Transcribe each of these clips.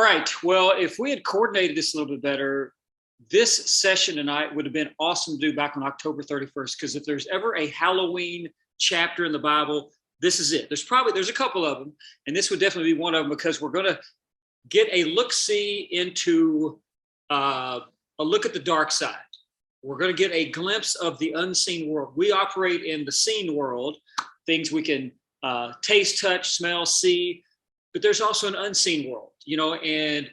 right. Well, if we had coordinated this a little bit better, this session tonight would have been awesome to do back on October 31st. Because if there's ever a Halloween chapter in the Bible, this is it. There's a couple of them, and this would definitely be one of them because we're going to get a look-see into a look at the dark side. We're going to get a glimpse of the unseen world. We operate in the seen world, things we can taste, touch, smell, see, but there's also an unseen world, and it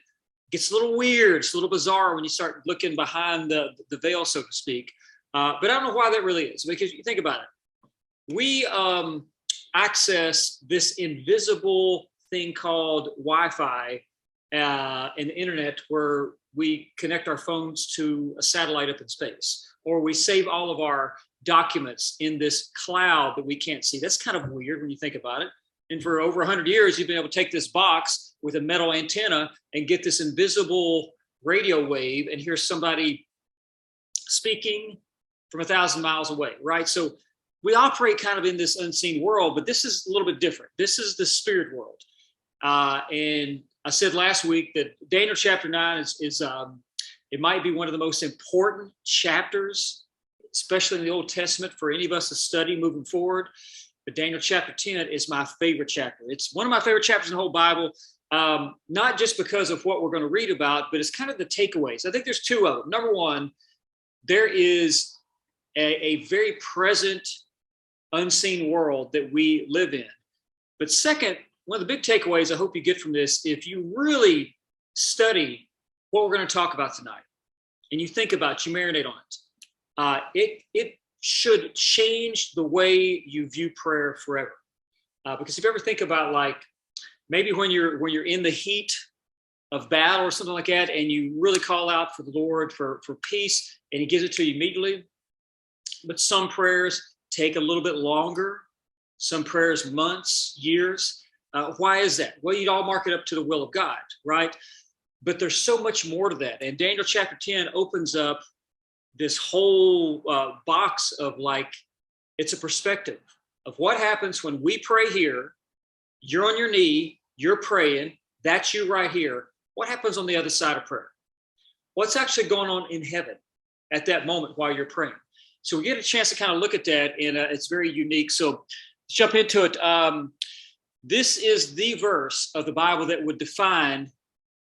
gets a little weird. It's a little bizarre when you start looking behind the veil, so to speak. But I don't know why that really is, because you think about it. We access this invisible thing called Wi-Fi and the internet, where we connect our phones to a satellite up in space, or we save all of our documents in this cloud that we can't see. That's kind of weird when you think about it. And for over 100 years, you've been able to take this box with a metal antenna and get this invisible radio wave and hear somebody speaking from 1,000 miles away, right? So we operate kind of in this unseen world, but this is a little bit different. This is the spirit world. And I said last week that Daniel chapter 9 is it might be one of the most important chapters, especially in the Old Testament, for any of us to study moving forward. But Daniel chapter 10 is my favorite chapter. It's one of my favorite chapters in the whole Bible, not just because of what we're going to read about, but it's kind of the takeaways. I think there's two of them. Number one, there is a very present, unseen world that we live in. But second, one of the big takeaways I hope you get from this, if you really study what we're going to talk about tonight, and you think about it, you marinate on it, it should change the way you view prayer forever. Because if you ever think about, like, maybe when you're in the heat of battle or something like that, and you really call out for the Lord for peace, and he gives it to you immediately. But some prayers take a little bit longer. Some prayers months, years. Why is that? Well, you'd all mark it up to the will of God, right? But there's so much more to that. And Daniel chapter 10 opens up this whole box of, like, it's a perspective of what happens when we pray here. You're on your knee, you're praying, that's you right here. What happens on the other side of prayer? What's actually going on in heaven at that moment while you're praying? So we get a chance to kind of look at that, and it's very unique. So let's jump into it. This is the verse of the Bible that would define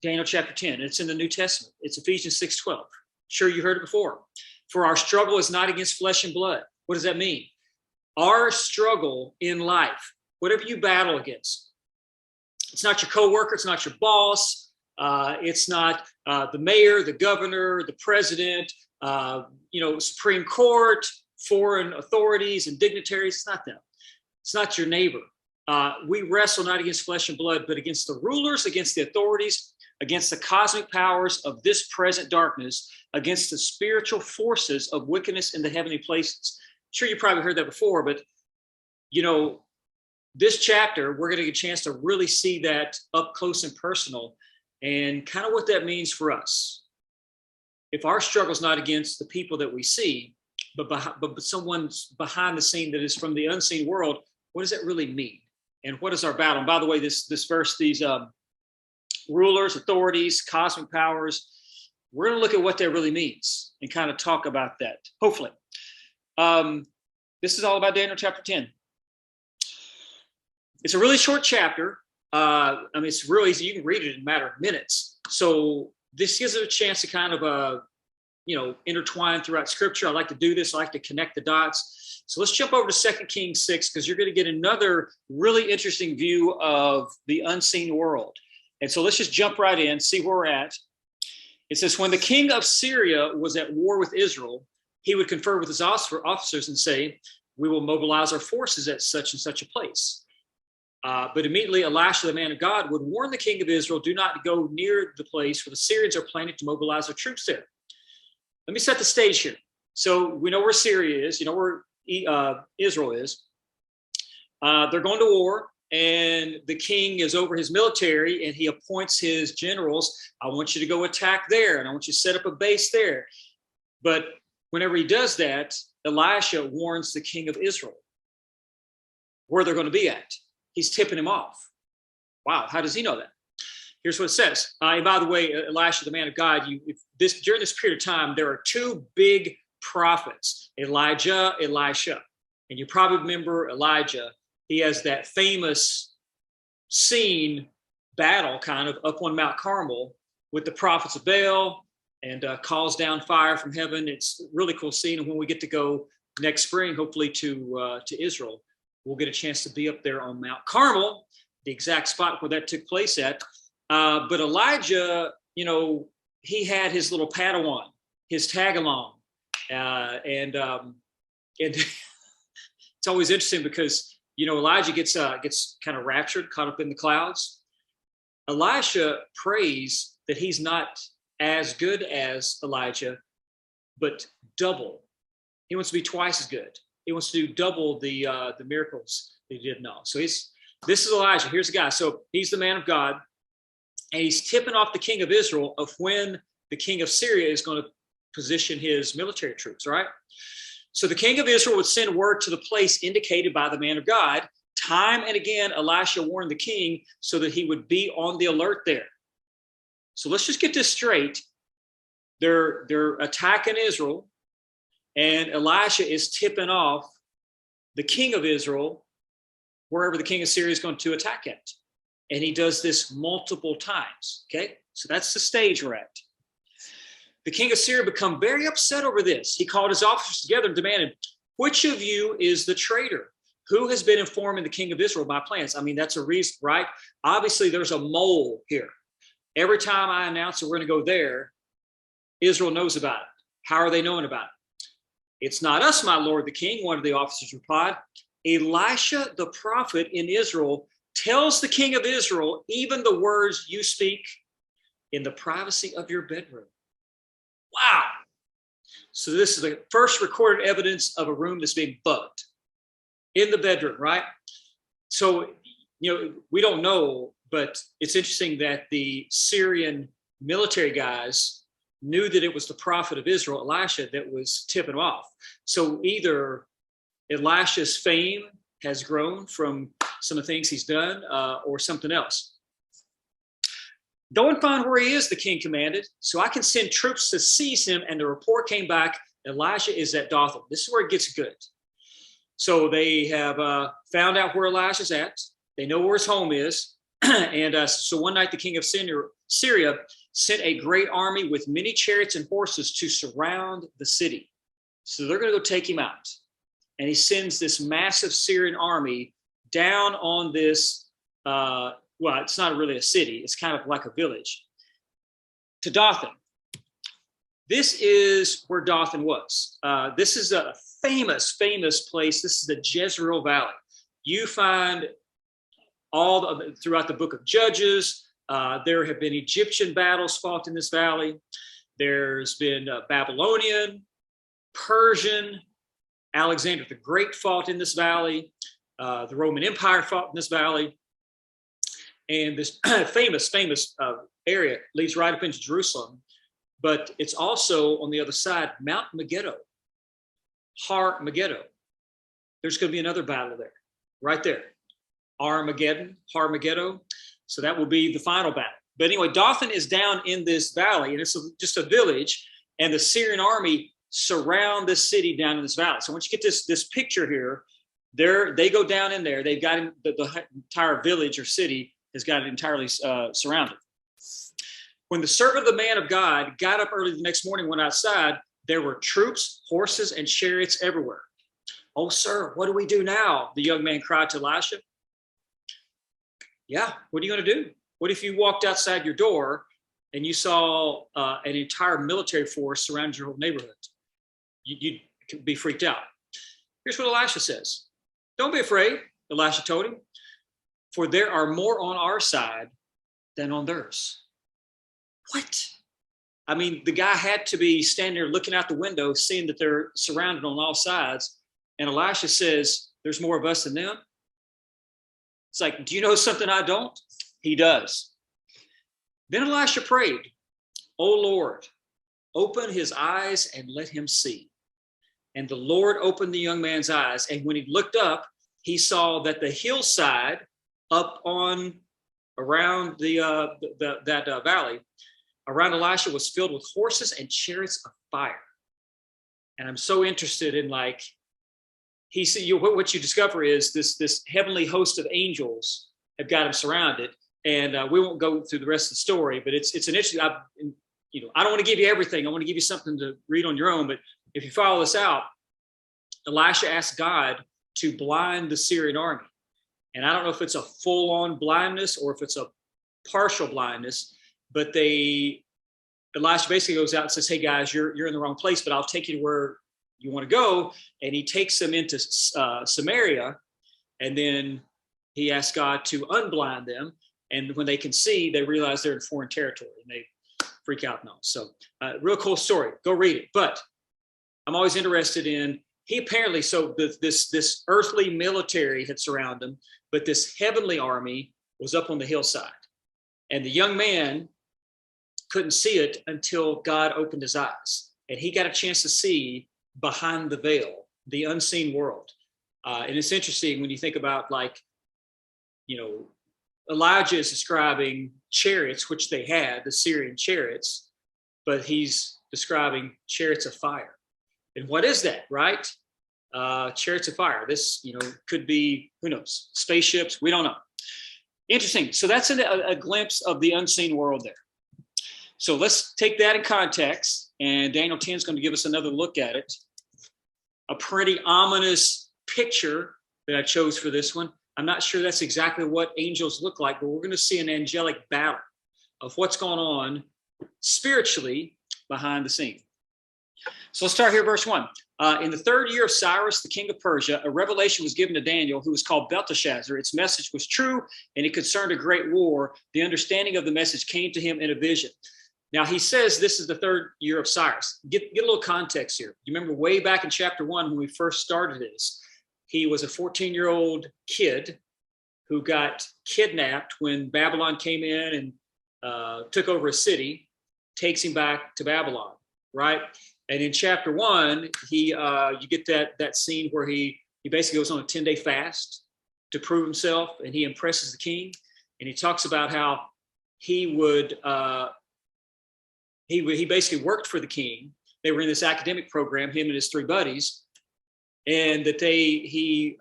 Daniel chapter 10. It's in the New Testament. It's Ephesians 6:12. Sure, you heard it before. For our struggle is not against flesh and blood. What does that mean? Our struggle in life, whatever you battle against, it's not your coworker, it's not your boss, it's not the mayor, the governor, the president, Supreme Court, foreign authorities and dignitaries. It's not them. It's not your neighbor. We wrestle not against flesh and blood, but against the rulers, against the authorities, against the cosmic powers of this present darkness, against the spiritual forces of wickedness in the heavenly places. Sure, you probably heard that before, but this chapter, we're going to get a chance to really see that up close and personal, and kind of what that means for us. If our struggle is not against the people that we see, but someone's behind the scene that is from the unseen world, what does that really mean? And what is our battle? And by the way, this verse, these rulers, authorities, cosmic powers, we're going to look at what that really means and kind of talk about that, hopefully. This is all about Daniel chapter 10. It's a really short chapter. It's real easy. You can read it in a matter of minutes. So this gives it a chance to kind of, intertwine throughout Scripture. I like to do this. I like to connect the dots. So let's jump over to 2 Kings 6, because you're going to get another really interesting view of the unseen world. And so let's just jump right in, see where we're at. It says, when the king of Syria was at war with Israel, he would confer with his officers and say, we will mobilize our forces at such and such a place. But immediately Elisha, the man of God, would warn the king of Israel, do not go near the place where the Syrians are planning to mobilize their troops there. Let me set the stage here. So we know where Syria is, where Israel is. They're going to war, and the king is over his military, and he appoints his generals. I want you to go attack there, and I want you to set up a base there. But whenever he does that, Elisha warns the king of Israel where they're going to be at. He's tipping him off. Wow, how does he know that? Here's what it says. And by the way, Elisha, the man of God, during this period of time, there are two big prophets, Elijah, Elisha. And you probably remember Elijah. He has that famous scene battle kind of up on Mount Carmel with the prophets of Baal and calls down fire from heaven. It's a really cool scene. And when we get to go next spring, hopefully to Israel, we'll get a chance to be up there on Mount Carmel, the exact spot where that took place at. But Elijah, he had his little Padawan, his tag along. And it's always interesting because, Elijah gets kind of raptured, caught up in the clouds. Elisha prays that he's not as good as Elijah, but double. He wants to be twice as good. He wants to do double the miracles that he did know. So this is Elijah. Here's the guy. So he's the man of God, and he's tipping off the king of Israel of when the king of Syria is going to position his military troops, right? So the king of Israel would send word to the place indicated by the man of God. Time and again, Elisha warned the king so that he would be on the alert there. So let's just get this straight. They're attacking Israel, and Elisha is tipping off the king of Israel wherever the king of Syria is going to attack at. And he does this multiple times, okay? So that's the stage we're at. The king of Syria became very upset over this. He called his officers together and demanded, which of you is the traitor? Who has been informing the king of Israel of my plans? I mean, that's a reason, right? Obviously, there's a mole here. Every time I announce that we're going to go there, Israel knows about it. How are they knowing about it? It's not us, my lord, the king, one of the officers replied. Elisha, the prophet in Israel, tells the king of Israel even the words you speak in the privacy of your bedroom. Wow. So this is the first recorded evidence of a room that's being bugged in the bedroom, right? So, we don't know, but it's interesting that the Syrian military guys knew that it was the prophet of Israel, Elisha, that was tipping off. So either Elisha's fame has grown from some of the things he's done or something else. Go and find where he is, the king commanded, so I can send troops to seize him. And the report came back, Elisha is at Dothan. This is where it gets good. So they have found out where Elisha's at. They know where his home is. And so one night the king of Syria sent a great army with many chariots and horses to surround the city. So they're going to go take him out. And he sends this massive Syrian army down on this well, it's not really a city. It's kind of like a village, to Dothan. This is where Dothan was. This is a famous place. This is the Jezreel Valley. You find throughout the book of Judges, there have been Egyptian battles fought in this valley. There's been Babylonian, Persian, Alexander the Great fought in this valley. The Roman Empire fought in this valley. And this famous area leads right up into Jerusalem. But it's also on the other side, Mount Megiddo, Har Megiddo. There's going to be another battle there, right there. Armageddon, Har Megiddo. So that will be the final battle. But anyway, Dothan is down in this valley, and it's just a village. And the Syrian army surround this city down in this valley. So once you get this picture here, they go down in there. They've got the entire village or city has got it entirely surrounded. When the servant of the man of God got up early the next morning, went outside, there were troops, horses, and chariots everywhere. Oh, sir, what do we do now? The young man cried to Elisha. Yeah, what are you going to do? What if you walked outside your door and you saw an entire military force surround your whole neighborhood? You'd be freaked out. Here's what Elisha says. Don't be afraid, Elisha told him, for there are more on our side than on theirs. What? I mean, the guy had to be standing there looking out the window, seeing that they're surrounded on all sides. And Elisha says, there's more of us than them. It's like, do you know something I don't? He does. Then Elisha prayed, O Lord, open his eyes and let him see. And the Lord opened the young man's eyes. And when he looked up, he saw that the hillside up on, around that valley around Elisha was filled with horses and chariots of fire. And I'm so interested in, like, he said, what you discover is this heavenly host of angels have got him surrounded. And we won't go through the rest of the story, but it's an interesting. I don't want to give you everything. I want to give you something to read on your own. But if you follow this out, Elisha asked God to blind the Syrian army. And I don't know if it's a full-on blindness or if it's a partial blindness, but Elisha basically goes out and says, hey guys, you're in the wrong place, but I'll take you to where you want to go. And he takes them into Samaria, and then he asks God to unblind them. And when they can see, they realize they're in foreign territory and they freak out and all. So real cool story. Go read it. But I'm always interested in, he apparently, so this earthly military had surrounded him, but this heavenly army was up on the hillside. And the young man couldn't see it until God opened his eyes. And he got a chance to see behind the veil, the unseen world. And it's interesting when you think about, like, Elijah is describing chariots, which they had, the Syrian chariots, but he's describing chariots of fire. And what is that, right? Chariots of fire. This, could be, who knows, spaceships. We don't know. Interesting. So that's a glimpse of the unseen world there. So let's take that in context. And Daniel 10 is going to give us another look at it. A pretty ominous picture that I chose for this one. I'm not sure that's exactly what angels look like, but we're going to see an angelic battle of what's going on spiritually behind the scene. So let's start here, verse 1. In the third year of Cyrus, the king of Persia, a revelation was given to Daniel, who was called Belteshazzar. Its message was true, and it concerned a great war. The understanding of the message came to him in a vision. Now, he says this is the third year of Cyrus. Get a little context here. You remember way back in chapter 1 when we first started this, he was a 14-year-old kid who got kidnapped when Babylon came in and took over a city, takes him back to Babylon, right? And in chapter 1, you get that scene where he basically goes on a 10-day fast to prove himself, and he impresses the king. And he talks about how he basically worked for the king. They were in this academic program, him and his three buddies, and that he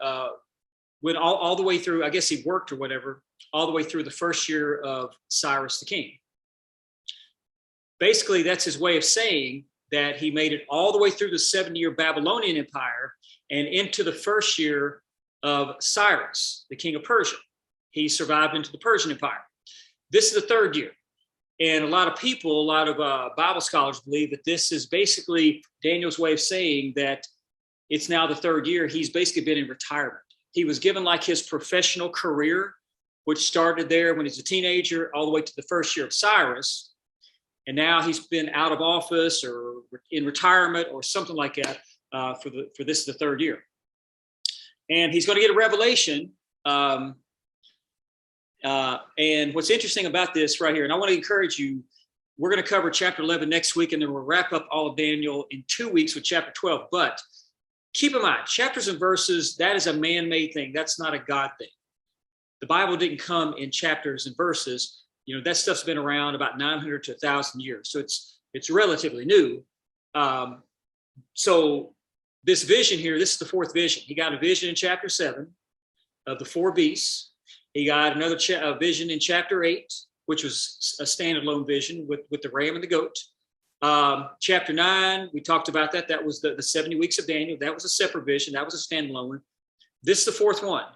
went all the way through, I guess he worked or whatever, all the way through the first year of Cyrus the king. Basically, that's his way of saying that he made it all the way through the 7-year Babylonian Empire and into the first year of Cyrus, the king of Persia. He survived into the Persian Empire. This is the third year. And a lot of Bible scholars believe that this is basically Daniel's way of saying that it's now the third year. He's basically been in retirement. He was given like his professional career, which started there when he was a teenager, all the way to the first year of Cyrus. And now he's been out of office or in retirement or something like that for this the third year. And he's going to get a revelation. And what's interesting about this right here, and I want to encourage you, we're going to cover chapter 11 next week, and then we'll wrap up all of Daniel in 2 weeks with chapter 12. But keep in mind, chapters and verses, that is a man-made thing. That's not a God thing. The Bible didn't come in chapters and verses. That stuff's been around about 900 to 1,000 years. So it's relatively new. So this vision here, this is the fourth vision. He got a vision in chapter 7 of the 4 beasts. He got another vision in chapter 8, which was a standalone vision with the ram and the goat. Chapter 9, we talked about that. That was the 70 weeks of Daniel. That was a separate vision. That was a standalone one. This is the fourth one.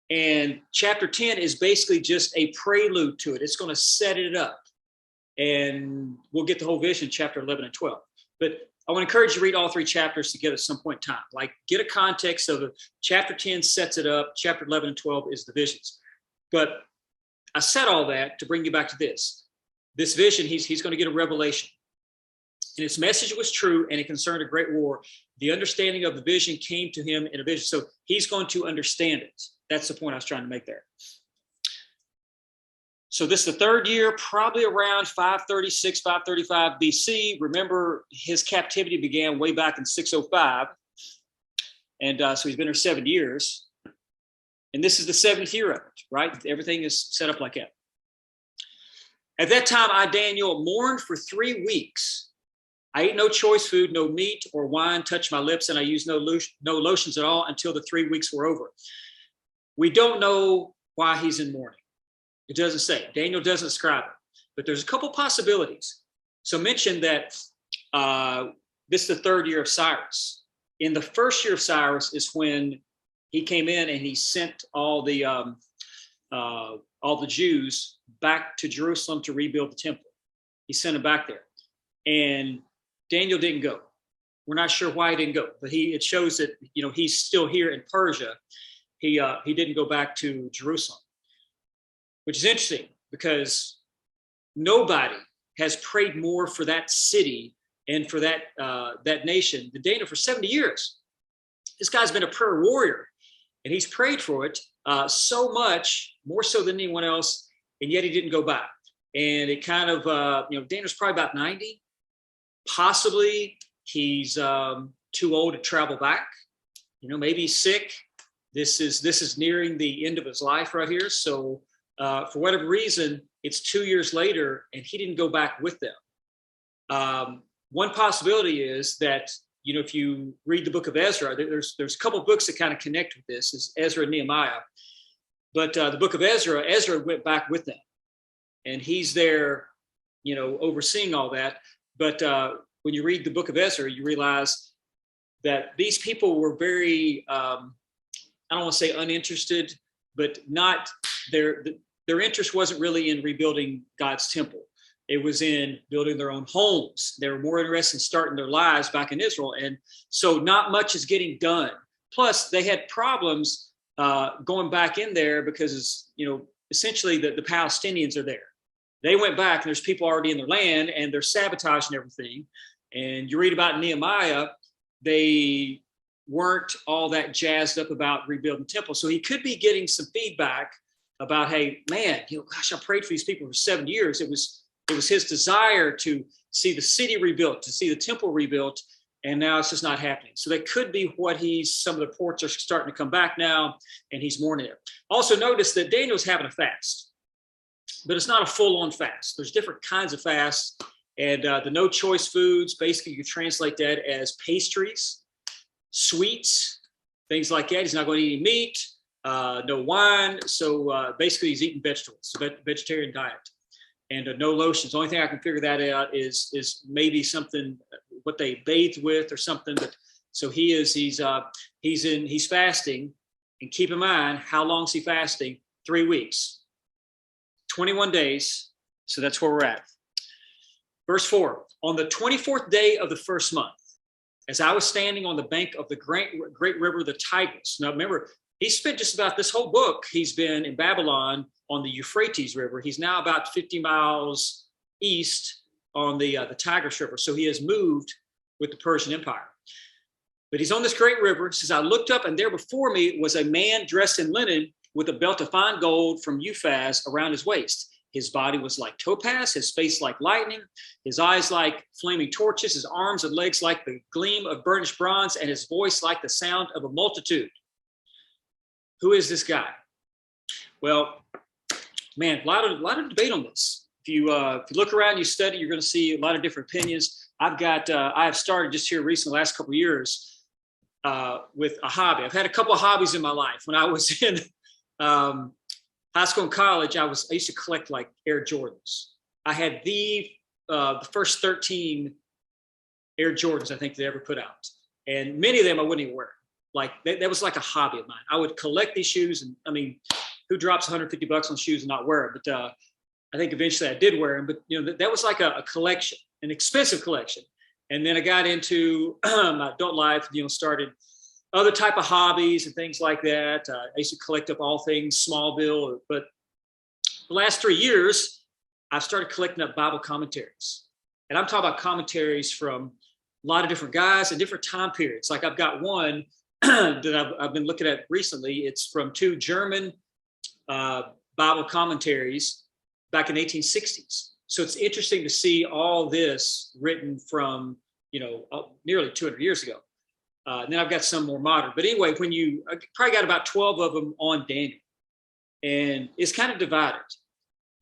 And chapter 10 is basically just a prelude to it. It's going to set it up. And we'll get the whole vision in chapter 11 and 12. But I want to encourage you to read all 3 chapters together at some point in time. Like, get a context of it. Chapter 10 sets it up. Chapter 11 and 12 is the visions. But I said all that to bring you back to this. This vision, he's going to get a revelation. And its message was true, and it concerned a great war. The understanding of the vision came to him in a vision. So he's going to understand it. That's the point I was trying to make there. So this is the third year, probably around 536, 535 BC. Remember, his captivity began way back in 605. And so he's been here 7 years. And this is the 7th year of it, right? Everything is set up like that. At that time, I, Daniel, mourned for 3 weeks. I ate no choice food, no meat or wine touched my lips, and I used no lotions at all until the 3 weeks were over. We don't know why he's in mourning. It doesn't say. Daniel doesn't describe it, but there's a couple possibilities. So mention that this is the 3rd year of Cyrus. In the 1st year of Cyrus is when he came in and he sent all the Jews back to Jerusalem to rebuild the temple. He sent them back there, and Daniel didn't go. We're not sure why he didn't go, but it shows that he's still here in Persia. He didn't go back to Jerusalem, which is interesting because nobody has prayed more for that city and for that nation than Daniel for 70 years. This guy's been a prayer warrior, and he's prayed for it so much, more so than anyone else, and yet he didn't go back. And it kind of, Daniel's probably about 90. Possibly he's too old to travel back. Maybe he's sick. This is nearing the end of his life right here. So for whatever reason, it's 2 years later, and he didn't go back with them. One possibility is that, if you read the book of Ezra, there's a couple of books that kind of connect with this, is Ezra and Nehemiah. But the book of Ezra went back with them, and he's there, overseeing all that. But when you read the book of Ezra, you realize that these people were very, I don't want to say uninterested, but not their interest wasn't really in rebuilding God's temple. It was in building their own homes. They were more interested in starting their lives back in Israel. And so not much is getting done. Plus, they had problems going back in there because, essentially the Palestinians are there. They went back, and there's people already in their land, and they're sabotaging everything. And you read about Nehemiah, they weren't all that jazzed up about rebuilding the temple. So he could be getting some feedback about, hey, man, gosh, I prayed for these people for 7 years. It was his desire to see the city rebuilt, to see the temple rebuilt, and now it's just not happening. So that could be what some of the reports are starting to come back now, and he's mourning it. Also notice that Daniel's having a fast, but it's not a full-on fast. There's different kinds of fasts, and the no choice foods, basically you translate that as pastries, sweets, things like that. He's not going to eat any meat, no wine. So basically he's eating vegetables, vegetarian diet. And no lotions. The only thing I can figure that out is maybe something what they bathed with or something. But so he's fasting, and keep in mind, how long is he fasting? 3 weeks, 21 days. So that's where we're at. Verse 4, on the 24th day of the 1st month, as I was standing on the bank of the great river, the Tigris. Now remember, he spent just about this whole book. He's been in Babylon on the Euphrates River. He's now about 50 miles east on the Tigris River. So he has moved with the Persian Empire. But he's on this great river. It says, I looked up, and there before me was a man dressed in linen with a belt of fine gold from Uphaz around his waist. His body was like topaz, his face like lightning, his eyes like flaming torches, his arms and legs like the gleam of burnished bronze, and his voice like the sound of a multitude. Who is this guy? Well, man, a lot of debate on this. If you look around, you study, you're going to see a lot of different opinions. I have started just here recently, last couple of years, with a hobby. I've had a couple of hobbies in my life. When I was in high school and college, I used to collect like Air Jordans. I had the first 13 Air Jordans I think they ever put out, and many of them I wouldn't even wear. Like that was like a hobby of mine. I would collect these shoes, and I mean, who drops $150 on shoes and not wear them? But I think eventually I did wear them. But that was like a collection, an expensive collection. And then I got into my adult life. Started other type of hobbies and things like that. I used to collect up all things Smallville. But the last 3 years, I've started collecting up Bible commentaries, and I'm talking about commentaries from a lot of different guys and different time periods. Like I've got one that I've been looking at recently. It's from 2 German Bible commentaries back in the 1860s. So it's interesting to see all this written from, nearly 200 years ago. And then I've got some more modern. But anyway, I probably got about 12 of them on Daniel. And it's kind of divided.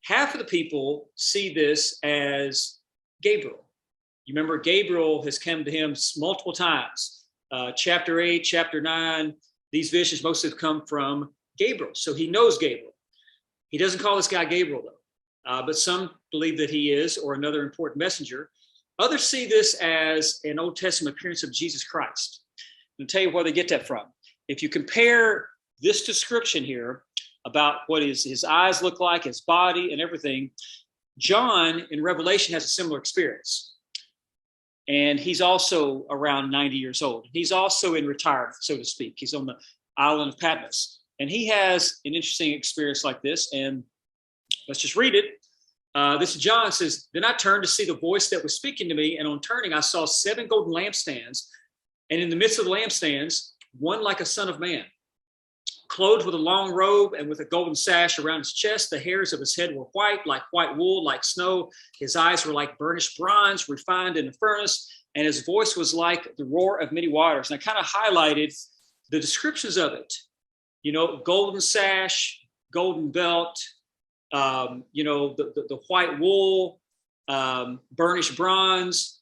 half of the people see this as Gabriel. You remember Gabriel has come to him multiple times. Chapter 8, chapter 9, these visions mostly have come from Gabriel. So he knows Gabriel. He doesn't call this guy Gabriel, though. But some believe that he is, or another important messenger. Others see this as an Old Testament appearance of Jesus Christ. I'll tell you where they get that from. If you compare this description here about what his eyes look like, his body and everything, John in Revelation has a similar experience. And he's also around 90 years old. He's also in retirement, so to speak. He's on the island of Patmos. And he has an interesting experience like this. And let's just read it. This is John says, "Then I turned to see the voice that was speaking to me. And on turning, I saw 7 golden lampstands. And in the midst of the lampstands, one like a son of man, clothed with a long robe and with a golden sash around his chest. The hairs of his head were white, like white wool, like snow. His eyes were like burnished bronze, refined in a furnace. And his voice was like the roar of many waters." And I kind of highlighted the descriptions of it. You know, golden sash, golden belt, the white wool, burnished bronze.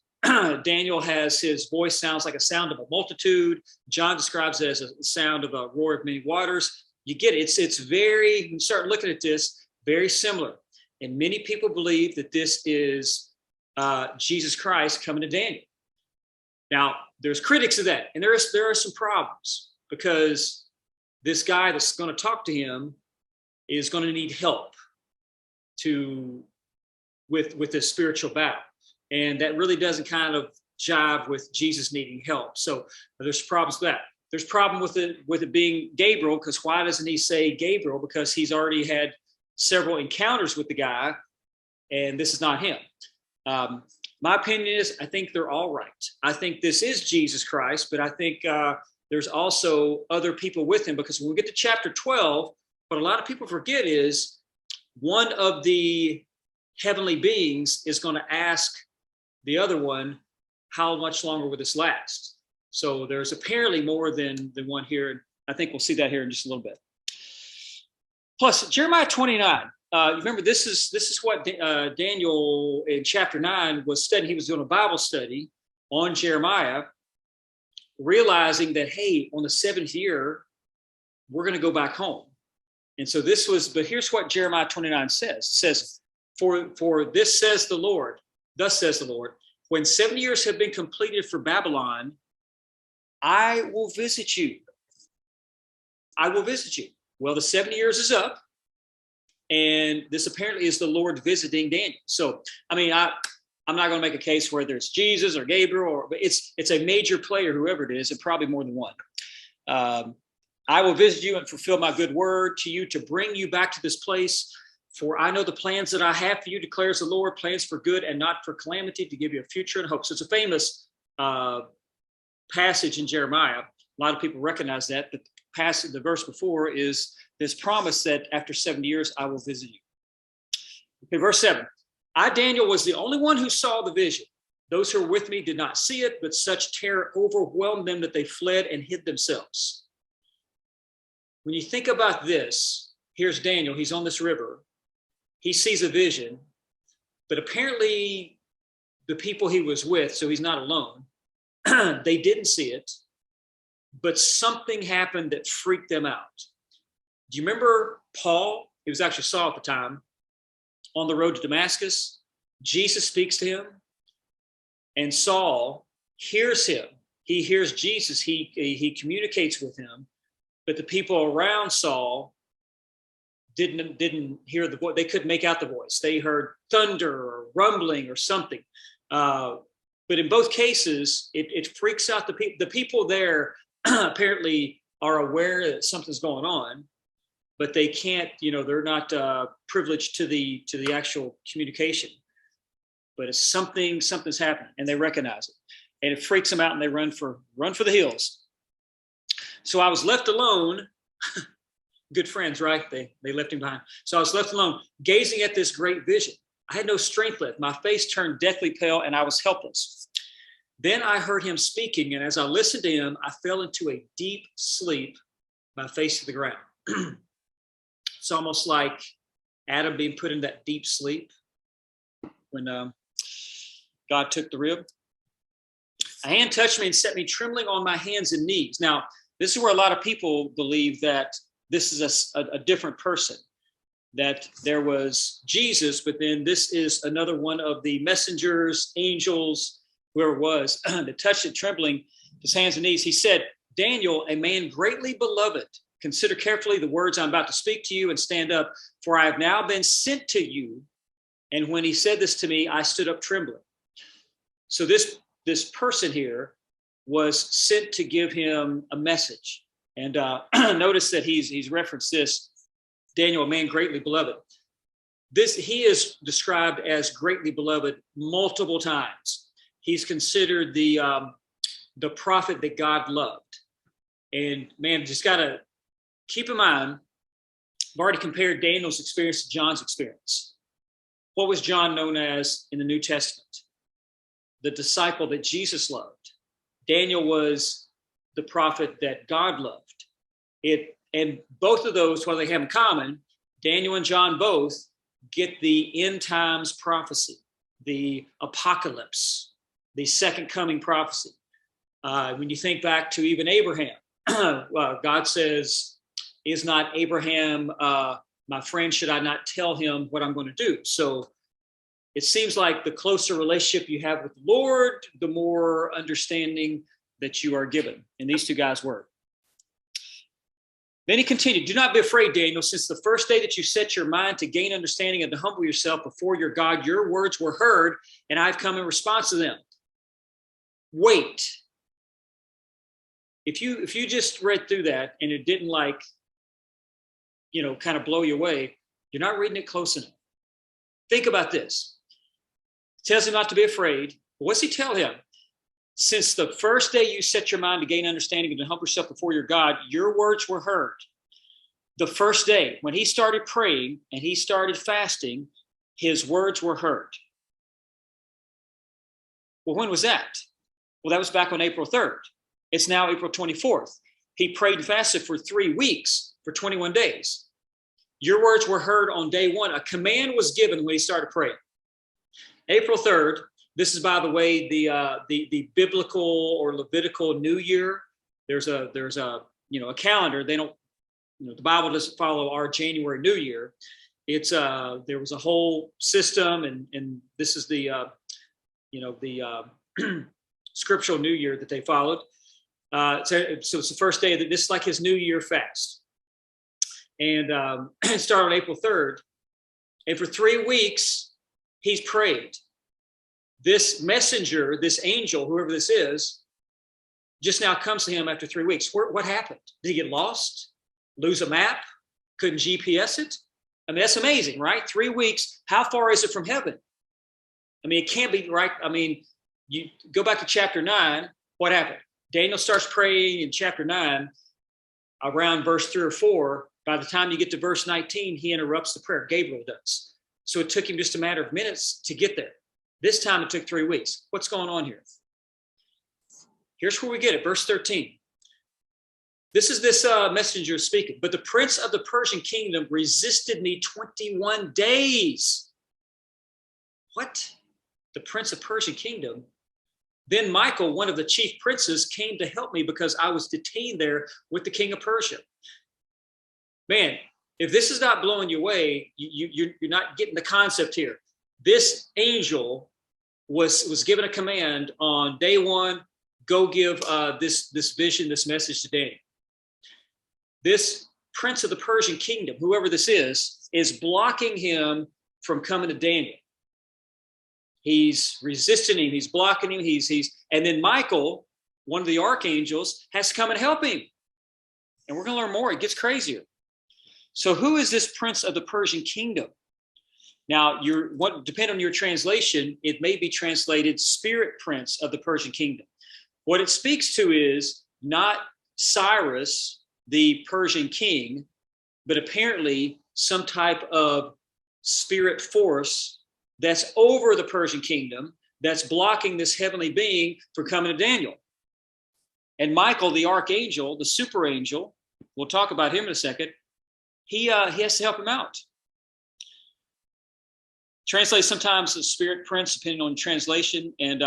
Daniel has his voice sounds like a sound of a multitude. John describes it as a sound of a roar of many waters. You get it. It's very, you start looking at this, very similar. And many people believe that this is Jesus Christ coming to Daniel. Now, there's critics of that. And there are some problems because this guy that's going to talk to him is going to need help with this spiritual battle. And that really doesn't kind of jive with Jesus needing help. So there's problems with that. There's problem with it being Gabriel, because why doesn't he say Gabriel? Because he's already had several encounters with the guy, and this is not him. My opinion is I think they're all right. I think this is Jesus Christ, but I think there's also other people with him, because when we get to chapter 12, what a lot of people forget is one of the heavenly beings is going to ask the other one, how much longer will this last? So there's apparently more than one here. And I think we'll see that here in just a little bit. Plus, Jeremiah 29. Remember, this is what Daniel in chapter 9 was studying. He was doing a Bible study on Jeremiah, realizing that, hey, on the 7th year, we're going to go back home. And so but here's what Jeremiah 29 says. It says, for this says the Lord, thus says the Lord, when 7 years have been completed for Babylon, I will visit you. I will visit you. Well, the 7 years is up, and this apparently is the Lord visiting Daniel. So, I mean, I'm not going to make a case whether it's Jesus or Gabriel, but it's a major player, whoever it is, and probably more than one. I will visit you and fulfill my good word to you to bring you back to this place. For I know the plans that I have for you, declares the Lord, plans for good and not for calamity, to give you a future and hope. So it's a famous passage in Jeremiah. A lot of people recognize that. The verse before is this promise that after 7 years, I will visit you. Okay, verse 7. I, Daniel, was the only one who saw the vision. Those who were with me did not see it, but such terror overwhelmed them that they fled and hid themselves. When you think about this, here's Daniel. He's on this river. He sees a vision, but apparently the people he was with, so he's not alone, they didn't see it, but something happened that freaked them out. Do you remember Paul? He was actually Saul at the time, on the road to Damascus. Jesus speaks to him, and Saul hears him. He hears Jesus. He communicates with him, but the people around Saul didn't hear the voice. They couldn't make out the voice. They heard thunder or rumbling or something. But in both cases, it freaks out the people. The people there apparently are aware that something's going on, but they can't, they're not privileged to the actual communication. But it's something's happening, and they recognize it. And it freaks them out, and they run for the hills. So I was left alone. Good friends, right? They left him behind. So I was left alone, gazing at this great vision. I had no strength left. My face turned deathly pale, and I was helpless. Then I heard him speaking, and as I listened to him, I fell into a deep sleep, my face to the ground. It's almost like Adam being put in that deep sleep when God took the rib. A hand touched me and set me trembling on my hands and knees. Now, this is where a lot of people believe that this is a different person, that there was Jesus, but then this is another one of the messengers, angels, whoever it was, that touched it, trembling his hands and knees. He said, Daniel, a man greatly beloved, consider carefully the words I'm about to speak to you and stand up, for I have now been sent to you. And when he said this to me, I stood up trembling. So this person here was sent to give him a message. And notice that he's referenced this, Daniel, a man greatly beloved. He is described as greatly beloved multiple times. He's considered the prophet that God loved. And man, just got to keep in mind, I've already compared Daniel's experience to John's experience. What was John known as in the New Testament? The disciple that Jesus loved. Daniel was the prophet that God loved. And both of those, what they have in common, Daniel and John both get the end times prophecy, the apocalypse, the second coming prophecy. When you think back to even Abraham, God says, is not Abraham my friend? Should I not tell him what I'm going to do? So it seems like the closer relationship you have with the Lord, the more understanding that you are given. And these two guys were. Then he continued, do not be afraid, Daniel, since the first day that you set your mind to gain understanding and to humble yourself before your God, your words were heard, and I've come in response to them. Wait. If you just read through that and it didn't kind of blow you away, you're not reading it close enough. Think about this. He tells him not to be afraid. What's he tell him? Since the first day you set your mind to gain understanding and to humble yourself before your God, your words were heard. The first day, when he started praying and he started fasting, his words were heard. Well, when was that? Well, that was back on April 3rd. It's now April 24th. He prayed and fasted for 3 weeks, for 21 days. Your words were heard on day one. A command was given when he started praying. April 3rd, this is, by the way, the biblical or Levitical New Year. There's a calendar. They don't, the Bible doesn't follow our January New Year. It's there was a whole system, and this is the scriptural New Year that they followed. So it's the first day that this is like his New Year fast, and it started on April 3rd, and for 3 weeks he's prayed. This messenger, this angel, whoever this is, just now comes to him after 3 weeks. What happened? Did he get lost? Lose a map? Couldn't GPS it? I mean, that's amazing, right? 3 weeks. How far is it from heaven? I mean, it can't be, right? I mean, you go back to chapter 9. What happened? Daniel starts praying in chapter 9, around verse 3 or 4. By the time you get to verse 19, he interrupts the prayer. Gabriel does. So it took him just a matter of minutes to get there. This time it took 3 weeks. What's going on here? Here's where we get it. Verse 13. This is this messenger speaking. But the prince of the Persian kingdom resisted me 21 days. What? The prince of Persian kingdom? Then Michael, one of the chief princes, came to help me because I was detained there with the king of Persia. Man, if this is not blowing you away, you're not getting the concept here. This angel was given a command on day one, go give this vision, this message to Daniel. This prince of the Persian kingdom, whoever this is blocking him from coming to Daniel. He's resisting him. He's blocking him. And then Michael, one of the archangels, has to come and help him. And we're going to learn more. It gets crazier. So who is this prince of the Persian kingdom? Now, depending on your translation, it may be translated spirit prince of the Persian kingdom. What it speaks to is not Cyrus, the Persian king, but apparently some type of spirit force that's over the Persian kingdom that's blocking this heavenly being from coming to Daniel. And Michael, the archangel, the super angel, we'll talk about him in a second, he has to help him out. Translated sometimes as spirit prince, depending on translation. And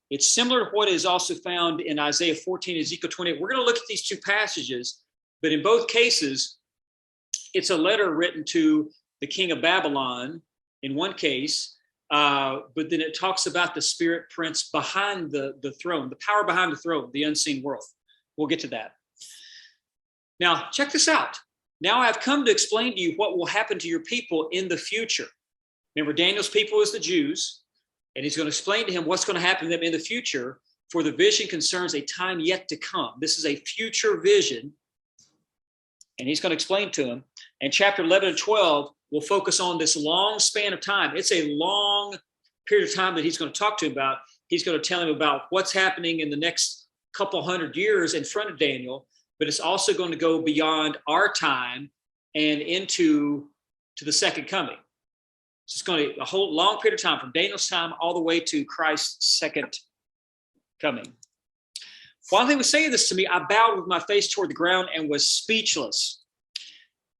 it's similar to what is also found in Isaiah 14, Ezekiel 28. We're going to look at these two passages, but in both cases, it's a letter written to the king of Babylon in one case, but then it talks about the spirit prince behind the throne, the power behind the throne, the unseen world. We'll get to that. Now, check this out. Now I've come to explain to you what will happen to your people in the future. Remember, Daniel's people is the Jews, and he's going to explain to him what's going to happen to them in the future, for the vision concerns a time yet to come. This is a future vision, and he's going to explain to him. And chapter 11 and 12 will focus on this long span of time. It's a long period of time that he's going to talk to him about. He's going to tell him about what's happening in the next couple hundred years in front of Daniel, but it's also going to go beyond our time and into the second coming. So it's going to be a whole long period of time, from Daniel's time all the way to Christ's second coming. While he was saying this to me, I bowed with my face toward the ground and was speechless.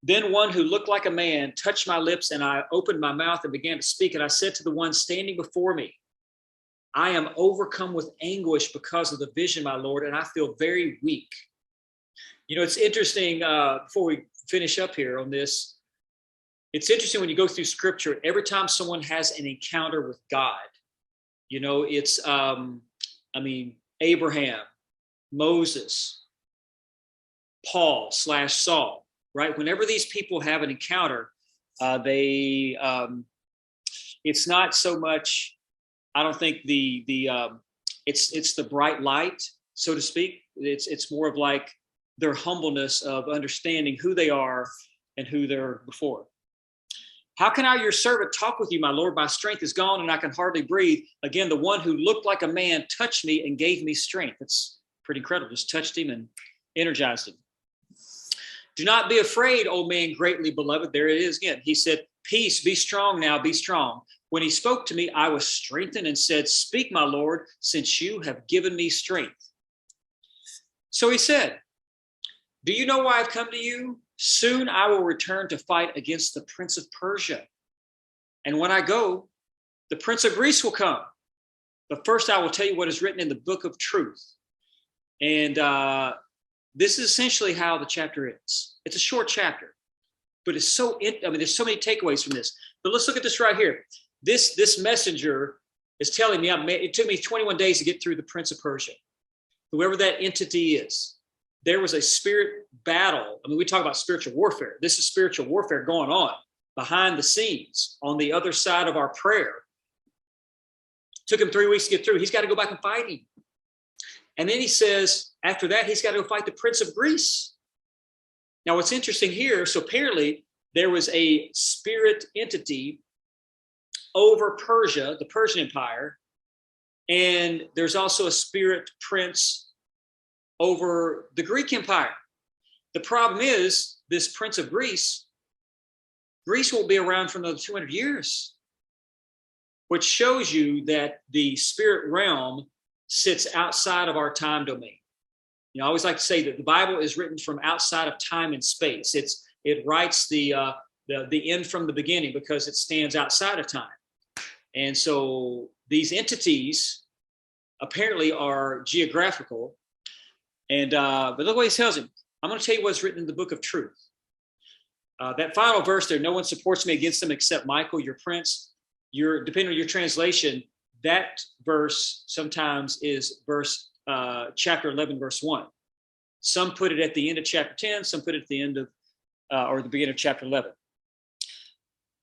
Then one who looked like a man touched my lips, and I opened my mouth and began to speak. And I said to the one standing before me, I am overcome with anguish because of the vision, my Lord, and I feel very weak. You know, it's interesting, before we finish up here on this, it's interesting when you go through scripture, every time someone has an encounter with God, you know, it's, Abraham, Moses, Paul / Saul, right? Whenever these people have an encounter, it's not so much, I don't think it's the bright light, so to speak. It's more of like their humbleness of understanding who they are and who they're before. How can I, your servant, talk with you, my Lord? My strength is gone and I can hardly breathe. Again, the one who looked like a man touched me and gave me strength. That's pretty incredible. Just touched him and energized him. Do not be afraid, O man, greatly beloved. There it is again. He said, peace, be strong now, be strong. When he spoke to me, I was strengthened and said, speak, my Lord, since you have given me strength. So he said, do you know why I've come to you? Soon I will return to fight against the prince of Persia. And when I go, the prince of Greece will come. But first I will tell you what is written in the book of truth. And this is essentially how the chapter ends. It's a short chapter, but it's so, there's so many takeaways from this. But let's look at this right here. This messenger is telling me, it took me 21 days to get through the prince of Persia, whoever that entity is. There was a spirit battle. We talk about spiritual warfare. This is spiritual warfare going on behind the scenes on the other side of our prayer. Took him 3 weeks to get through. He's got to go back and fight him. And then he says, after that, he's got to go fight the prince of Greece. Now, what's interesting here, so apparently there was a spirit entity over Persia, the Persian Empire, and there's also a spirit prince over the Greek Empire. The problem is, this prince of Greece won't be around for another 200 years, which shows you that the spirit realm sits outside of our time domain. You know, I always like to say that the Bible is written from outside of time and space. It writes the end from the beginning because it stands outside of time. And so these entities apparently are geographical. And but look what he tells him. I'm going to tell you what's written in the book of truth. That final verse there, no one supports me against them except Michael, your prince. Depending on your translation, that verse sometimes is chapter 11, verse 1. Some put it at the end of chapter 10, some put it at the end of, or the beginning of chapter 11.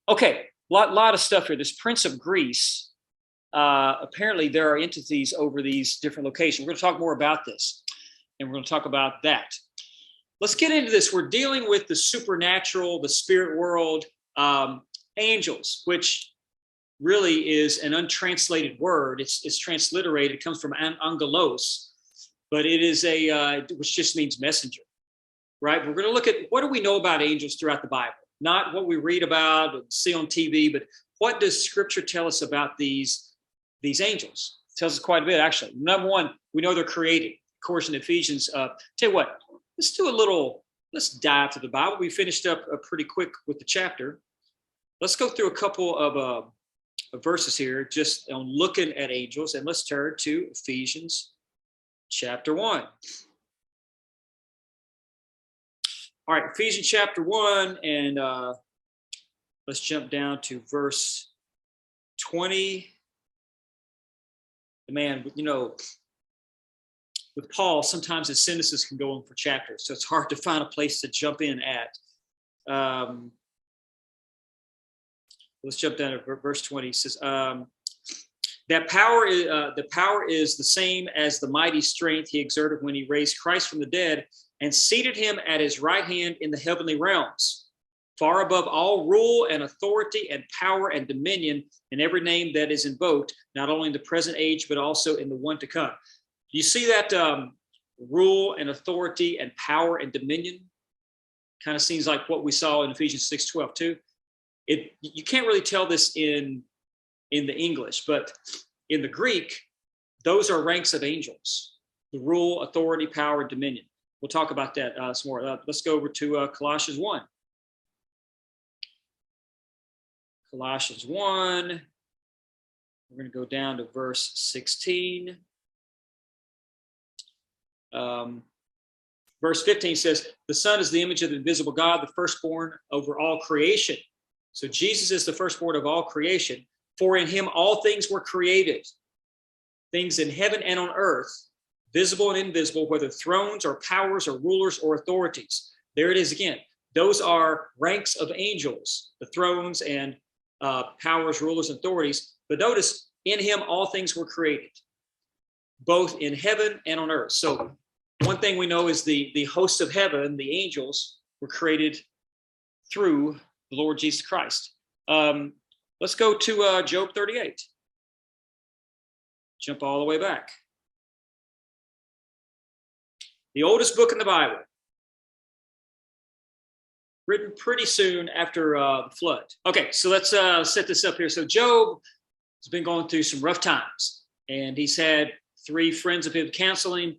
Okay, lot of stuff here. This prince of Greece, apparently there are entities over these different locations. We're going to talk more about this, and we're going to talk about that. Let's get into this. We're dealing with the supernatural, the spirit world, angels, which really is an untranslated word. It's transliterated. It comes from angelos, but it is which just means messenger, right? We're going to look at what do we know about angels throughout the Bible, not what we read about or see on TV, but what does Scripture tell us about these angels? It tells us quite a bit, actually. Number one, we know they're created. Of course, in Ephesians, tell you what, let's dive to the Bible. We finished up pretty quick with the chapter. Let's go through a couple of verses here just on looking at angels, and let's turn to Ephesians chapter 1. All right, Ephesians chapter 1, and let's jump down to verse 20. Man, you know, with Paul, sometimes his sentences can go on for chapters, so it's hard to find a place to jump in at. Let's jump down to verse 20. It says, the power is the same as the mighty strength he exerted when he raised Christ from the dead and seated him at his right hand in the heavenly realms, far above all rule and authority and power and dominion and every name that is invoked, not only in the present age, but also in the one to come. You see that rule and authority and power and dominion kind of seems like what we saw in Ephesians 6:12 too. You can't really tell this in the English, but in the Greek, those are ranks of angels: the rule, authority, power, and dominion. We'll talk about that some more. Let's go over to Colossians 1. Colossians 1. We're going to go down to verse 16. Verse 15 says, the Son is the image of the invisible God, the firstborn over all creation. So Jesus is the firstborn of all creation. For in him all things were created, things in heaven and on earth, visible and invisible, whether thrones or powers or rulers or authorities. There it is again. Those are ranks of angels, the thrones and powers, rulers, and authorities. But notice, in him all things were created, both in heaven and on earth. So one thing we know is the hosts of heaven, the angels, were created through the Lord Jesus Christ. Let's go to Job 38. Jump all the way back. The oldest book in the Bible, written pretty soon after the flood. Okay, so let's set this up here. So Job has been going through some rough times, and he's had 3 friends of him counseling.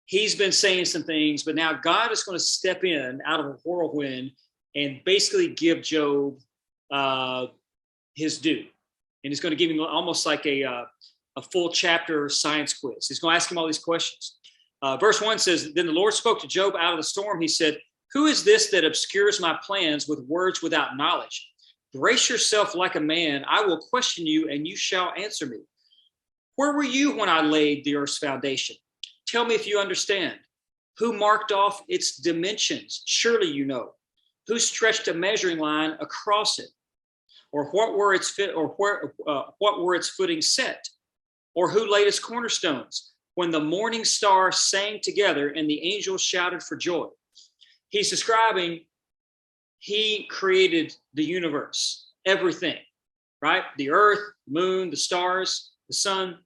He's been saying some things, but now God is going to step in out of a whirlwind and basically give Job his due. And he's going to give him almost like a full chapter science quiz. He's going to ask him all these questions. Verse 1 says, then the Lord spoke to Job out of the storm. He said, who is this that obscures my plans with words without knowledge? Brace yourself like a man. I will question you, and you shall answer me. Where were you when I laid the earth's foundation? Tell me if you understand. Who marked off its dimensions? Surely you know. Who stretched a measuring line across it? Or what were its what were its footing set? Or who laid its cornerstones? When the morning stars sang together and the angels shouted for joy. He's describing he created the universe, everything, right? The earth, moon, the stars, the sun.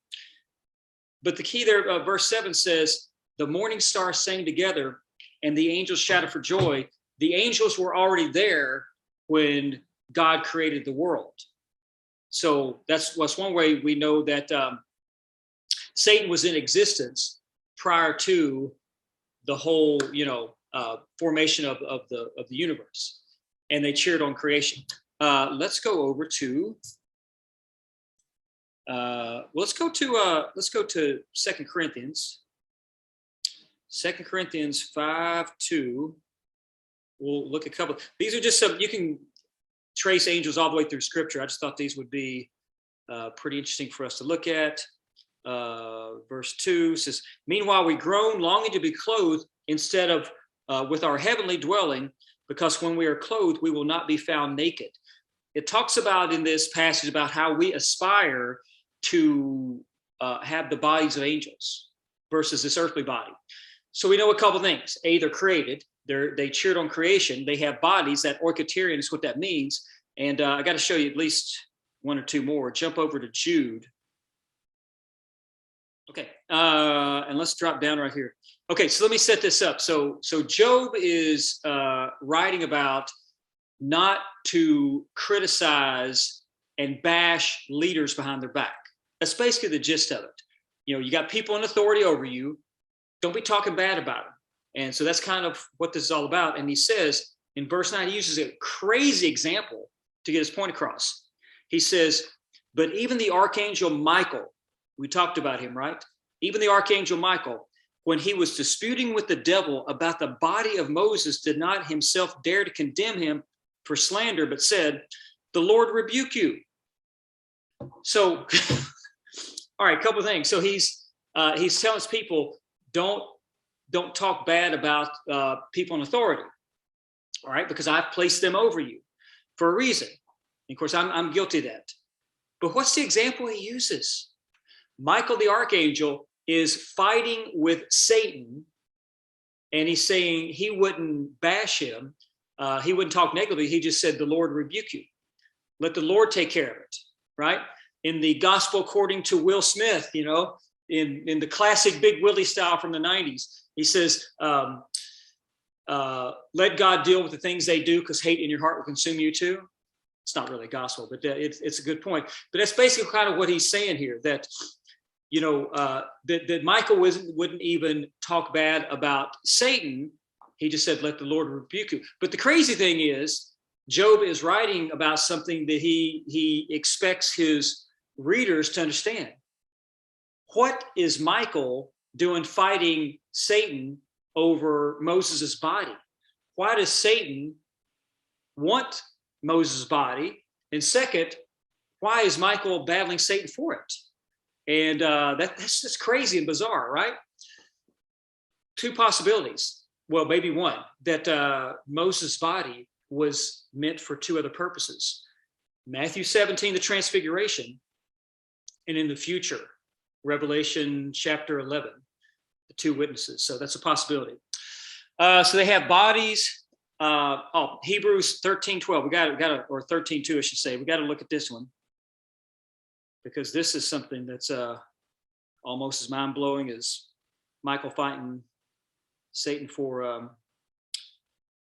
But the key there, verse 7 says, the morning stars sang together and the angels shouted for joy. The angels were already there when God created the world. So that's one way we know that Satan was in existence prior to the whole, formation of the universe, and they cheered on creation. Let's go over to let's go to 2 Corinthians. 2 Corinthians 5:2. We'll look at a couple. These are just some, you can trace angels all the way through Scripture. I just thought these would be pretty interesting for us to look at. Verse 2 says, meanwhile we groan, longing to be clothed instead of with our heavenly dwelling, because when we are clothed, we will not be found naked. It talks about in this passage about how we aspire to have the bodies of angels versus this earthly body. So we know a couple things. A, they're created. They cheered on creation. They have bodies. That oikoterion is what that means. And I got to show you at least one or two more. Jump over to Jude. Okay, and let's drop down right here. Okay, so let me set this up. So Job is writing about not to criticize and bash leaders behind their back. That's basically the gist of it. You got people in authority over you. Don't be talking bad about them. And so that's kind of what this is all about. And he says in verse 9, he uses a crazy example to get his point across. He says, But even the Archangel Michael, we talked about him, right? Even the Archangel Michael, when he was disputing with the devil about the body of Moses, did not himself dare to condemn him for slander, but said, "The Lord rebuke you." So, all right, a couple of things. So he's telling his people, don't talk bad about people in authority, all right, because I've placed them over you for a reason. And of course, I'm guilty of that. But what's the example he uses? Michael the Archangel is fighting with Satan, and he's saying he wouldn't bash him. He wouldn't talk negatively. He just said, "The Lord rebuke you. Let the Lord take care of it," right? In the gospel according to Will Smith, you know, in the classic Big Willie style from the 90s, he says, let God deal with the things they do, because hate in your heart will consume you too. It's not really gospel, but it's a good point. But that's basically kind of what he's saying here, that, you know, that Michael wouldn't even talk bad about Satan. He just said, "Let the Lord rebuke you." But the crazy thing is, Job is writing about something that he expects his readers to understand. What is Michael doing fighting Satan over Moses's body? Why does Satan want Moses' body? And second, why is Michael battling Satan for it? And that's just crazy and bizarre, right? Two possibilities. Well, maybe one, that Moses' body was meant for two other purposes. Matthew 17, the transfiguration, and in the future, Revelation chapter 11, the two witnesses. So that's a possibility. So they have bodies. Hebrews 13:12. We got to, or 13:2, I should say. We got to look at this one, because this is something that's almost as mind-blowing as Michael fighting Satan for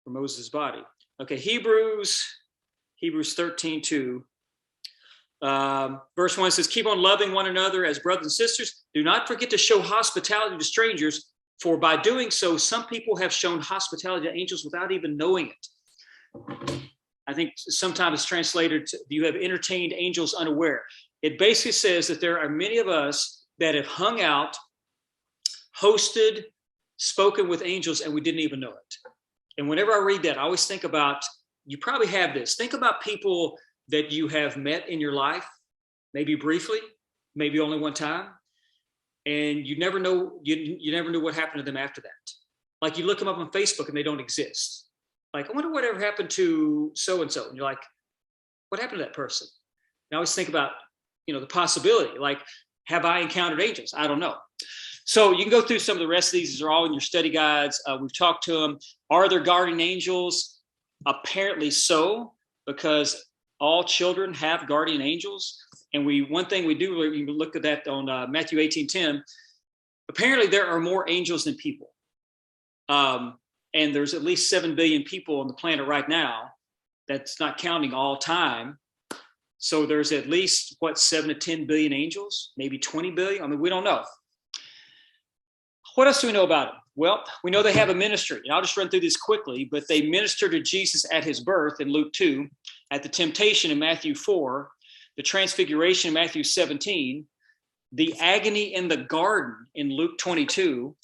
Moses' body. Okay, Hebrews 13:2. Verse 1 says, "Keep on loving one another as brothers and sisters. Do not forget to show hospitality to strangers, for by doing so, some people have shown hospitality to angels without even knowing it." I think sometimes it's translated to, "You have entertained angels unaware." It basically says that there are many of us that have hung out, hosted, spoken with angels, and we didn't even know it. And whenever I read that, I always think about, you probably have this. Think about people that you have met in your life, maybe briefly, maybe only one time, and you never know, you never knew what happened to them after that. Like, you look them up on Facebook and they don't exist. Like, I wonder whatever happened to so-and-so. And you're like, what happened to that person? And I always think about, you know, the possibility, like, have I encountered angels? I don't know. So you can go through some of the rest of these. These are all in your study guides. We've talked to them. Are there guardian angels? Apparently so, because all children have guardian angels. And one thing we do, you can look at that on Matthew 18:10. Apparently there are more angels than people. And there's at least 7 billion people on the planet right now. That's not counting all time. So there's at least, 7 to 10 billion angels, maybe 20 billion. I mean, we don't know. What else do we know about them? Well, we know they have a ministry. And I'll just run through this quickly, but they ministered to Jesus at his birth in Luke 2, at the temptation in Matthew 4, the transfiguration in Matthew 17, the agony in the garden in Luke 22,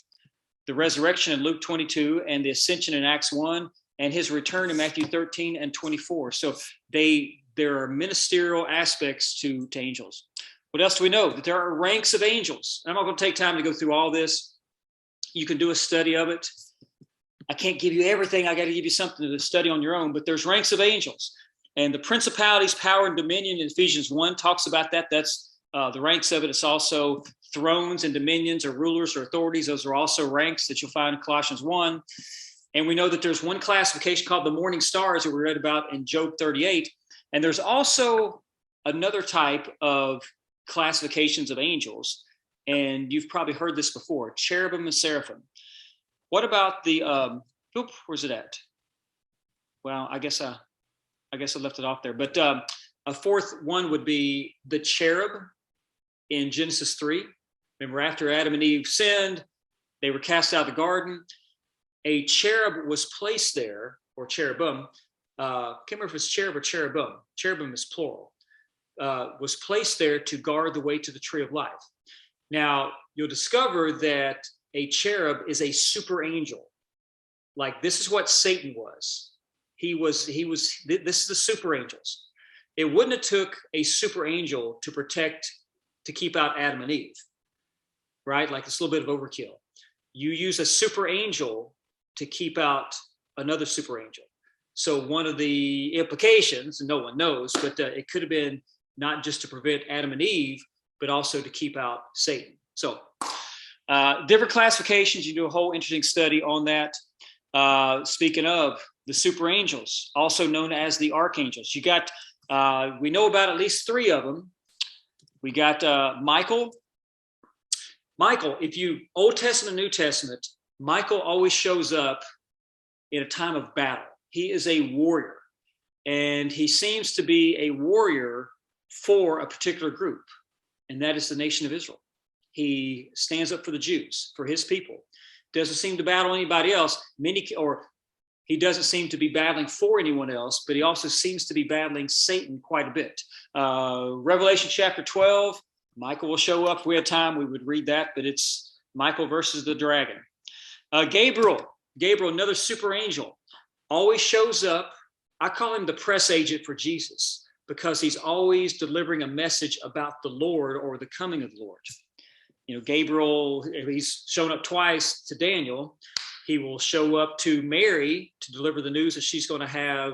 the resurrection in Luke 22, and the ascension in Acts 1, and his return in Matthew 13 and 24. So there are ministerial aspects to angels. What else do we know? That there are ranks of angels. I'm not going to take time to go through all this. You can do a study of it. I can't give you everything. I got to give you something to study on your own, but there's ranks of angels. And the principalities, power, and dominion in Ephesians 1 talks about that. That's the ranks of it. It's also thrones and dominions, or rulers or authorities. Those are also ranks that you'll find in Colossians 1. And we know that there's one classification called the morning stars that we read about in Job 38. And there's also another type of classifications of angels. And you've probably heard this before: cherubim and seraphim. What about the, where's it at? Well, I guess I left it off there. But a fourth one would be the cherub in Genesis 3. Remember, after Adam and Eve sinned, they were cast out of the garden. A cherub was placed there, or cherubim. Can't remember if it's cherub or cherubim. Cherubim is plural. was placed there to guard the way to the tree of life. Now, you'll discover that a cherub is a super angel. Like, this is what Satan was. This is the super angels. It wouldn't have took a super angel to keep out Adam and Eve, right? Like, it's a little bit of overkill. You use a super angel to keep out another super angel. So one of the implications, and no one knows, but it could have been not just to prevent Adam and Eve, but also to keep out Satan. So different classifications. You do a whole interesting study on that. Speaking of the super angels, also known as the archangels, you got, we know about at least 3 of them. We got Michael. Michael, if you Old Testament, New Testament, Michael always shows up in a time of battle. He is a warrior, and he seems to be a warrior for a particular group, and that is the nation of Israel. He stands up for the Jews, for his people. Doesn't seem to battle anybody else. He doesn't seem to be battling for anyone else, but he also seems to be battling Satan quite a bit. Revelation chapter 12, Michael will show up. If we had time, we would read that, but it's Michael versus the dragon. Gabriel, another super angel, always shows up. I call him the press agent for Jesus because he's always delivering a message about the Lord or the coming of the Lord. You know, Gabriel, he's shown up twice to Daniel. He will show up to Mary to deliver the news that she's going to have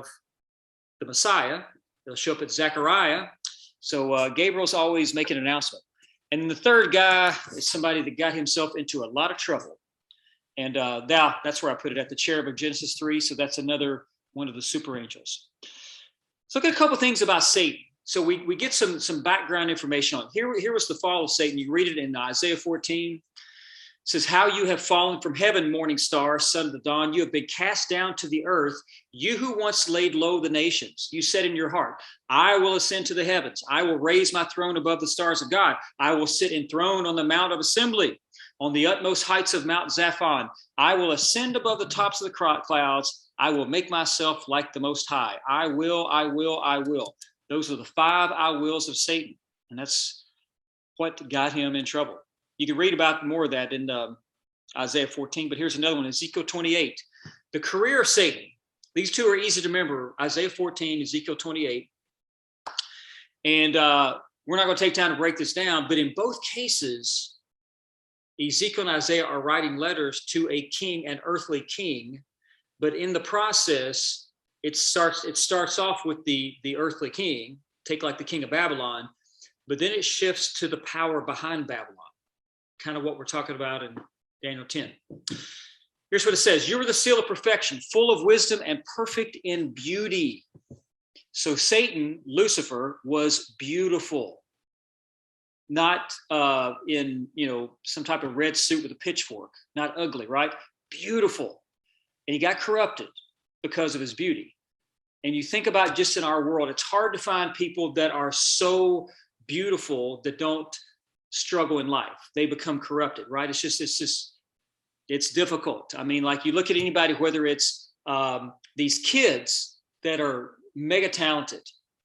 the Messiah. He'll show up at Zechariah. So Gabriel's always making an announcement. And then the third guy is somebody that got himself into a lot of trouble. And that's where I put it, at the cherub of Genesis 3. So that's another one of the super angels. So look at a couple things about Satan. So we get some background information on. Here was the fall of Satan. You read it in Isaiah 14. It says, how you have fallen from heaven, morning star, son of the dawn. You have been cast down to the earth. You who once laid low the nations. You said in your heart, I will ascend to the heavens. I will raise my throne above the stars of God. I will sit enthroned on the mount of assembly, on the utmost heights of Mount Zaphon. I will ascend above the tops of the clouds. I will make myself like the Most High. I will, I will, I will. Those are the 5 I wills of Satan. And that's what got him in trouble. You can read about more of that in Isaiah 14, but here's another one, Ezekiel 28. The career of Satan. These 2 are easy to remember, Isaiah 14, Ezekiel 28. And we're not going to take time to break this down, but in both cases, Ezekiel and Isaiah are writing letters to a king, an earthly king, but in the process, it starts off with the earthly king, take like the king of Babylon, but then it shifts to the power behind Babylon, kind of what we're talking about in Daniel 10. Here's what it says. You are the seal of perfection, full of wisdom and perfect in beauty. So Satan, Lucifer, was beautiful, not in some type of red suit with a pitchfork, not ugly, right? Beautiful. And he got corrupted because of his beauty. And you think about just in our world, it's hard to find people that are so beautiful that don't struggle in life. They become corrupted, right? It's difficult. I mean, like you look at anybody, whether it's these kids that are mega talented,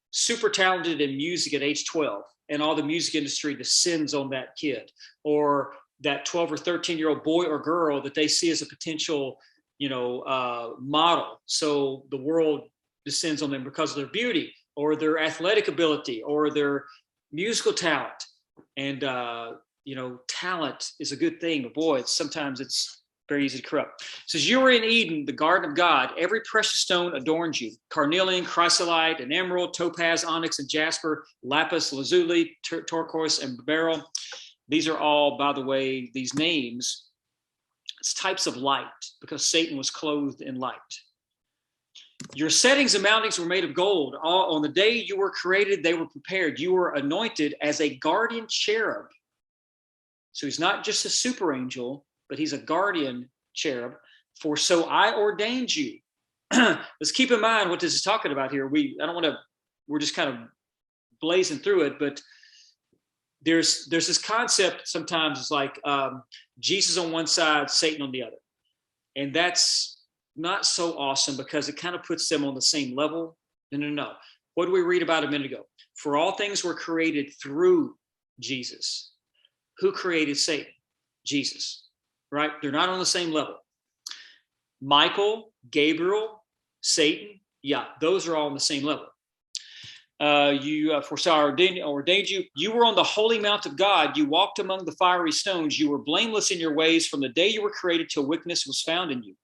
super talented in music at age 12, and all the music industry descends on that kid, or that 12 or 13-year-old boy or girl that they see as a potential model. So the world descends on them because of their beauty or their athletic ability or their musical talent. And, talent is a good thing, but boy, sometimes it's very easy to corrupt. It says, you were in Eden, the garden of God. Every precious stone adorns you. Carnelian, chrysolite, and emerald, topaz, onyx, and jasper, lapis, lazuli, turquoise, and beryl. These are all, by the way, these names, it's types of light because Satan was clothed in light. Your settings and mountings were made of gold. On the day you were created, they were prepared. You were anointed as a guardian cherub. So he's not just a super angel, but he's a guardian cherub. For so I ordained you. Let's keep in mind what this is talking about here. We're just kind of blazing through it, but there's this concept sometimes it's like Jesus on one side, Satan on the other. And that's not so awesome because it kind of puts them on the same level. No. What did we read about a minute ago? For all things were created through Jesus. Who created Satan? Jesus, right? They're not on the same level. Michael, Gabriel, Satan, yeah, those are all on the same level. You foresaw ordained you. You were on the holy mount of God. You walked among the fiery stones. You were blameless in your ways from the day you were created till wickedness was found in you.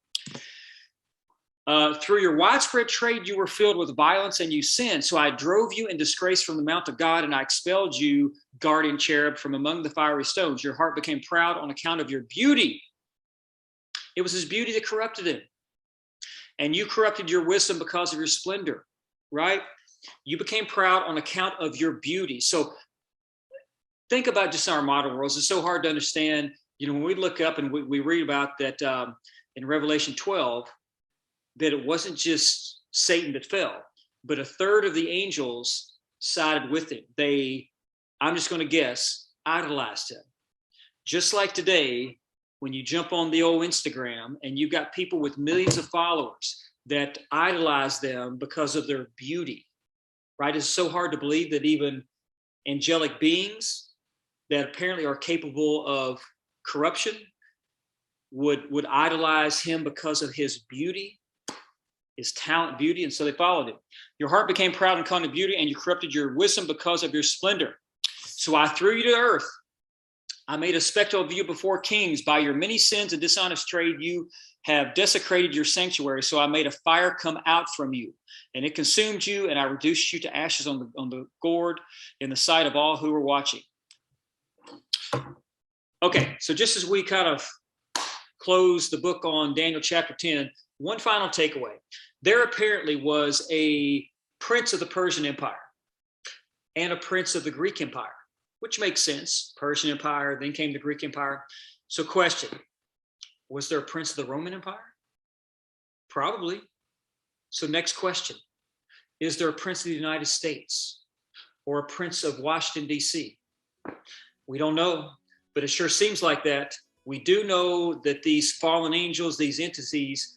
Through your widespread trade, you were filled with violence and you sinned. So I drove you in disgrace from the mount of God, and I expelled you, guardian cherub, from among the fiery stones. Your heart became proud on account of your beauty. It was his beauty that corrupted him. And you corrupted your wisdom because of your splendor, right? You became proud on account of your beauty. So think about just our modern world. It's so hard to understand. You know, when we look up and we read about that in Revelation 12, that it wasn't just Satan that fell, but a third of the angels sided with him. They, I'm just going to guess, idolized him. Just like today, when you jump on the old Instagram and you've got people with millions of followers that idolize them because of their beauty, right? It's so hard to believe that even angelic beings that apparently are capable of corruption would idolize him because of his beauty, his talent, beauty, and so they followed him. Your heart became proud and caught in beauty, and you corrupted your wisdom because of your splendor. So I threw you to earth. I made a spectacle of you before kings. By your many sins and dishonest trade, you have desecrated your sanctuary. So I made a fire come out from you, and it consumed you, and I reduced you to ashes on the gourd in the sight of all who were watching. Okay, so just as we kind of close the book on Daniel chapter 10, one final takeaway. There apparently was a prince of the Persian Empire and a prince of the Greek Empire, which makes sense. Persian Empire, then came the Greek Empire. So question, was there a prince of the Roman Empire? Probably. So next question, is there a prince of the United States or a prince of Washington, D.C.? We don't know, but it sure seems like that. We do know that these fallen angels, these entities,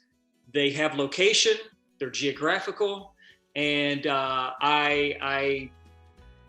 they have location, they're geographical, and I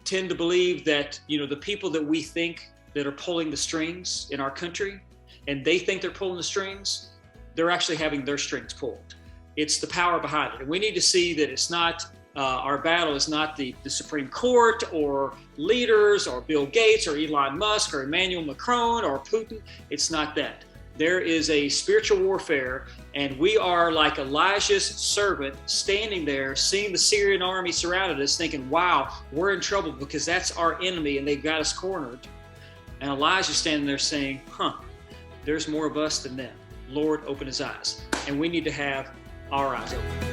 tend to believe that, you know, the people that we think that are pulling the strings in our country, and they think they're pulling the strings, they're actually having their strings pulled. It's the power behind it. And we need to see that it's not, our battle is not the Supreme Court or leaders or Bill Gates or Elon Musk or Emmanuel Macron or Putin. It's not that. There is a spiritual warfare, and we are like Elijah's servant standing there, seeing the Syrian army surrounded us, thinking, wow, we're in trouble because that's our enemy and they've got us cornered. And Elijah's standing there saying, there's more of us than them. Lord, open his eyes. And we need to have our eyes open.